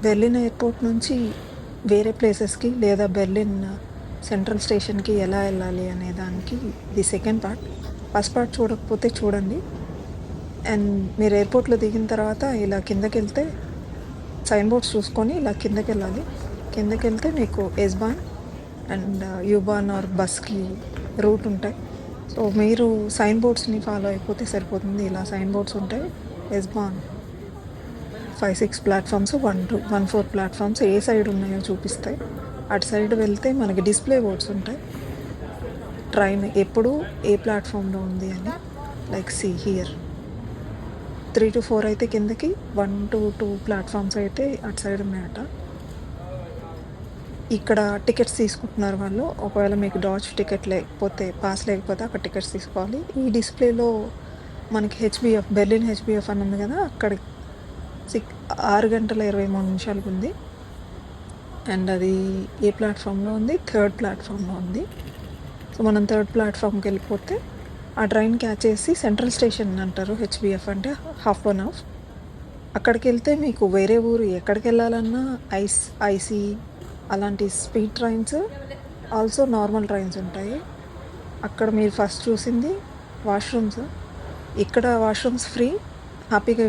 Berlin airport నుంచి వేరే ప్లేసెస్కి లేదా బెర్లిన్ సెంట్రల్ స్టేషన్కి ఎలా వెళ్ళాలి అనే దానికి ఇది సెకండ్ పార్ట్. ఫస్ట్ పార్ట్ చూడకపోతే చూడండి. అండ్ మీరు ఎయిర్పోర్ట్లో దిగిన తర్వాత ఇలా కిందకి వెళ్తే సైన్ బోర్డ్స్ చూసుకొని ఇలా కిందకి వెళ్ళాలి. కిందకి వెళ్తే మీకు ఎస్బాన్ అండ్ యూబాన్ ఆర్ బస్కి రూట్ ఉంటాయి. సో మీరు సైన్ బోర్డ్స్ని ఫాలో అయిపోతే సరిపోతుంది. ఇలా సైన్ బోర్డ్స్ ఉంటాయి. ఎస్బాన్ 5-6 ప్లాట్ఫామ్స్, 1-4 ప్లాట్ఫామ్స్ ఏ సైడ్ ఉన్నాయో చూపిస్తాయి. అటు సైడ్ వెళ్తే మనకి డిస్ప్లే బోర్డ్స్ ఉంటాయి. ట్రైన్ ఎప్పుడు ఏ ప్లాట్ఫామ్లో ఉంది అని. లైక్ సి హియర్ 3 to 4 అయితే కిందకి, 1 to 2 ప్లాట్ఫామ్స్ అయితే అటు సైడ్ ఉన్నాయట. ఇక్కడ టికెట్స్ తీసుకుంటున్నారు వాళ్ళు. ఒకవేళ మీకు డాచ్ టికెట్ లేకపోతే, పాస్ లేకపోతే అక్కడ టికెట్స్ తీసుకోవాలి. ఈ డిస్ప్లేలో మనకి హెచ్బిఎఫ్, బెర్లిన్ హెచ్బిఎఫ్ అని ఉంది కదా, అక్కడ 6:23 ఉంది. అండ్ అది ఏ ప్లాట్ఫామ్లో ఉంది? 3rd ప్లాట్ఫామ్లో ఉంది. సో మనం 3rd ప్లాట్ఫామ్కి వెళ్ళిపోతే ఆ ట్రైన్ క్యాచ్ చేసి సెంట్రల్ స్టేషన్ అంటారు. హెచ్బిఎఫ్ అంటే హాఫ్ అన్ హాఫ్. అక్కడికి వెళ్తే మీకు వేరే ఊరు ఎక్కడికి వెళ్ళాలన్నా ఐసీ అలాంటి speed trains, also normal trains ఉంటాయి. అక్కడ మీరు ఫస్ట్ చూసింది వాష్రూమ్స్. ఇక్కడ వాష్రూమ్స్ ఫ్రీ, హ్యాపీగా